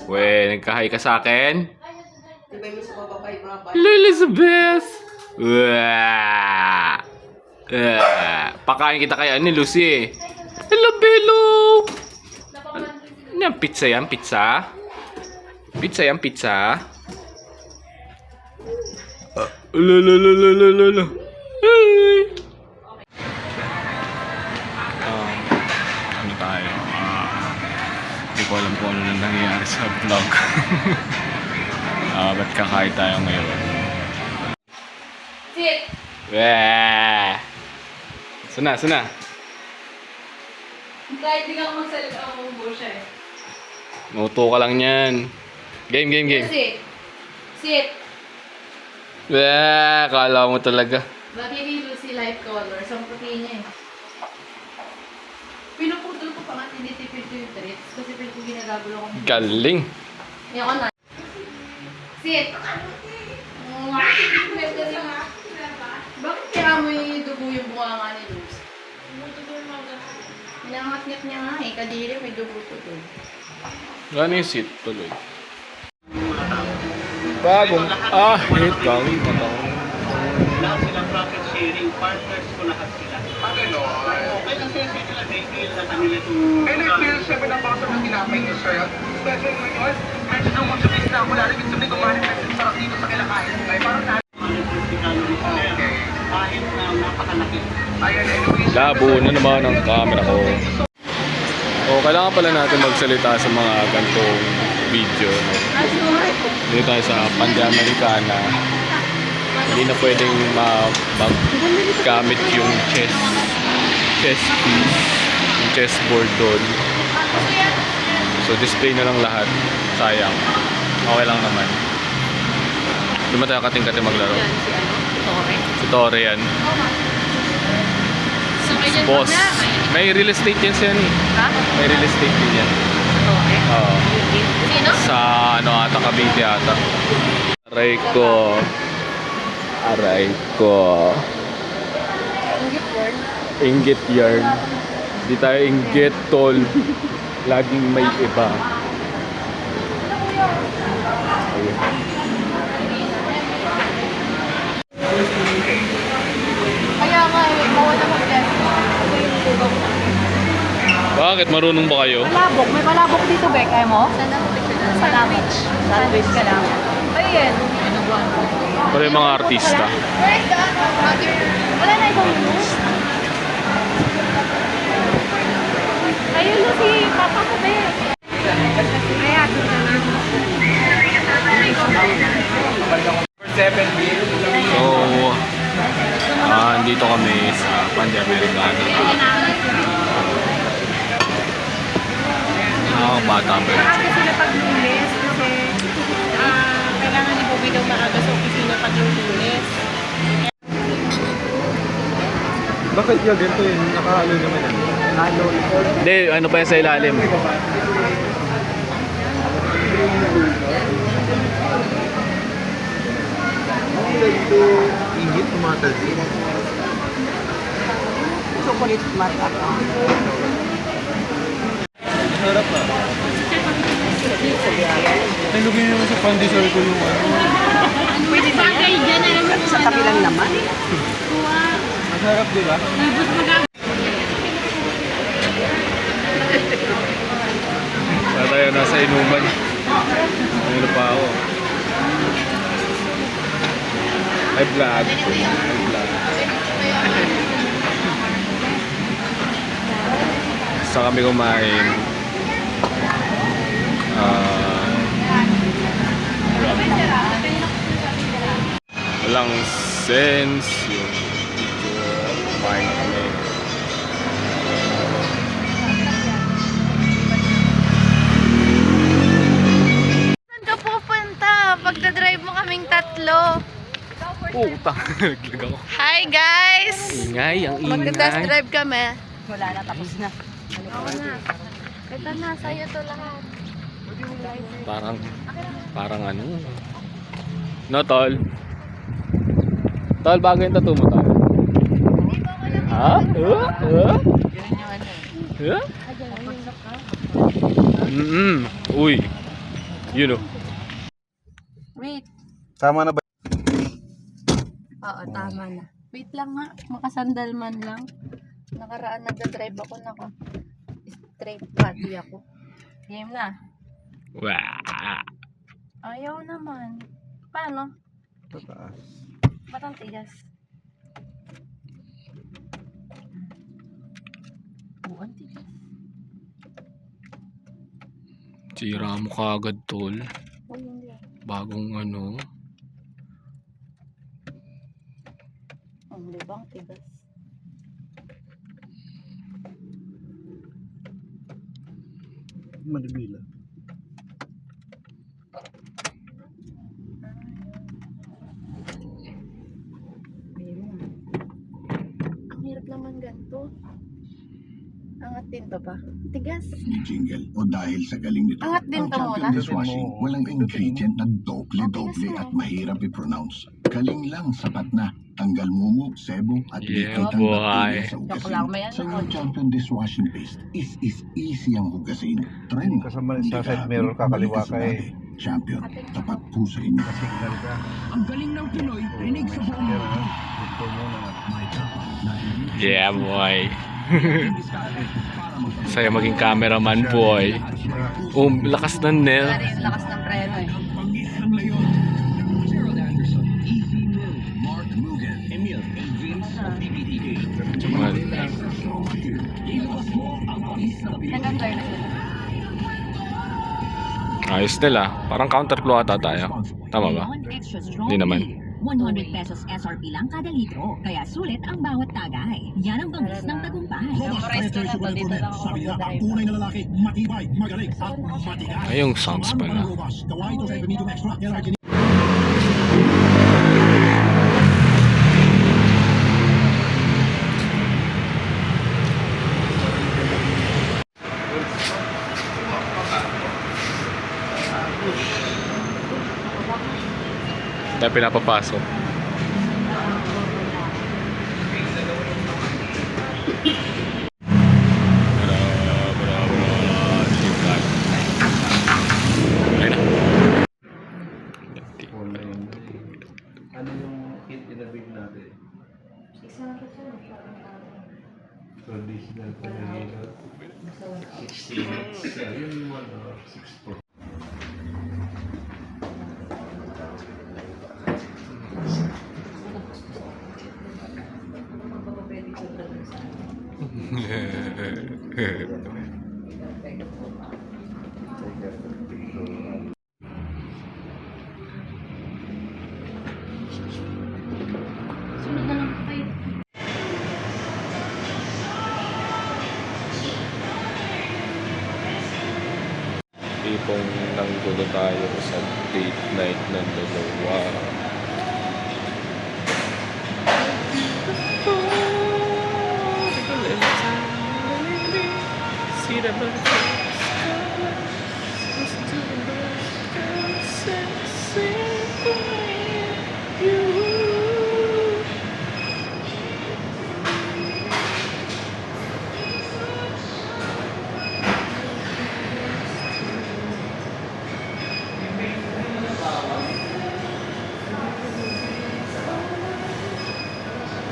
We, nagkahay ka sa akin? Tibay mo sa bababay. Elizabeth! Wah! Pakain kita kaya ni Lucy. Hello, Belo! Ano yan? Pizza yan? Pizza? Pizza yan? Pizza? Lalalala. Hey! Ano tayo? Hindi ko alam kung ano nang nangyayari sa vlog. Ba't kakain tayo ngayon? Sit! Weh! Sana. Kahit di ka magsalita ako mabuo siya eh. Mauto ka lang yan. Game. Sit! Sit! Weh! Kala mo talaga. Bakit yung Lucy Life Colors? Ang puti niya eh. Pinuputol ko pa nga, tinitipid ko yung treats. Kasi pwede ko ginagagalo ko. Galing. Yan ko na. Sit! Bakit kaya mo yung dugo yung bunganga ni Luz? Pinangat-ngat niya nga eh. Kadiri may dugo ko doon. Gano'n yung seat tuloy. Bagong ahit kang patang. Lahat silang profit sharing, partners ko lahat sila. Okay lang sila sila may deal na kanila ito. NFL 7 ang basa ng tinapay niyo, sir. Special ngayon, medyo nung magsubis na mula rin sabi ko manifest sarap dito sa kilakain. Ay, parang na. 150 calories per kahit na napakalaki. Ayan, anyways. Labo na naman ang camera ko. Kailangan pala natin magsalita sa mga gantong video. Dito tayo sa Pande Americana. Hindi na pwedeng maggamit yung chess piece, yung chessboard doon. So display na lang lahat. Sayang. Okay lang naman. Di ba tayo kating-kating maglaro? Yan, si ano? Tore. Si Tore yan. So, kaya Boss. May real estate yan siya eh. Ha? May real estate din yan. Tore? Oo. Sino? Sa ano ata, Cavite ata. Aray ko. Inggit yarn. Di tayo inggit, tol. Laging may iba. Ayun. Kaya nga eh, bawal na mag-test. Bakit? Marunong ba kayo? Malabok. May malabok dito, Bek. Kaya mo? Sandwich. Sandwich ka lang. Ayun. Para yung mga artista. Wala na ibang news. Ayun na si Papa ko, Bek. Kaya, So, dito kami sa Pande Americana. Bata ba yun? maaga sila pag-lunes kasi kailangan ni Bobby daw maaga sa opisina pag-lunes. Bakit yung ganito yun? Nakahalo naman yan. Halo. Hindi, ano pa yan sa ilalim? Ingit, tumatalsik. Chocolate flat ako. Harap na. Ay, lugay naman sa Pande Circle yung ano. Pwede ba yan? Sa kabilang naman. Masarap, di ba? Wala tayo nasa inuman. Ano pa ako? Ay, vlog. Sa kami kumain. Walang sense yung video. Kumain kami. Saan ka pupunta? Pagdadrive mo kaming tatlo. Puta, naglag ako. Hi guys! Ingay, ang Magda-test ingay. drive kami. Wala na, tapos na. Oo na. Ito na, sa'yo to lahat. Parang ano. No, tol? Tol, bago yung tattoo mo, tol. Ha? Ha? Uy. You know. Wait. Tama na ba? Oo, tama na. Wait lang nga. Makasandal man lang. Nakaraan nagdadrive ako. Straight body ako. Game na. Wow. Ayaw naman. Paano? Tataas. Ba't ang tigas? Oo, ang tigas. Sira mo kaagad, tol. Uy, hindi. Bagong ano. Ang libang tigas. Manibila. Ayun. Ang hirap naman ganito. Angat din to pa. Tigas. Jingle o dahil sa galing nito. Angat din Ang to champion muna. dishwashing, walang ingredient na doble-doble at mahirap i-pronounce. Kaling lang sapat na. Tanggal mumo, sebo at Yeah, liquid ang boy. bakterya sa Joke lang, may hugasin. ano. Sa new champion dishwashing paste is easy ang hugasin. Try mo. Kasama Kung sa di side mirror, happy, kakaliwa balik ka sa eh. dati. Champion, tapat po sa inyo. Signal ka. Ang galing ng Pinoy, rinig sa buong Pero, mundo. dito muna. May tapa na hindi Yeah, boy. diskarte para magpapalala. Saya maging cameraman, boy. Lakas ng Wala nail. rin yung lakas ng preno eh. Ang pangis ng leyon. Gerald Anderson, Easy Mill, Mark Mugen, Emil, and Vince of PPTK. Extra strong here. Ilabas mo ang pangis ng Pinoy. Nag-under na sila. Ayos nila. Parang counterclaw ata tayo. Tama ba? Ngayon, extra strong Hindi naman. tea. 100 pesos SRP lang kada litro, kaya sulit ang bawat tagay. Yan ang bangis ng tagumpay. Memorize ko na to. Dito lang ako mag-drive. na lalaki, matibay, magaling, at matigas. Ay, yung sounds pala. Gawa ito sa Benito Extra. Yan ang Tayo pinapapasok. Ayun na. Ano yung hit inabig natin? Traditional Filipino. 16. Yun yung 6 Sunod na lang kayo. Tipong nanggulo tayo sa date night ng dalawa. See the butterfly.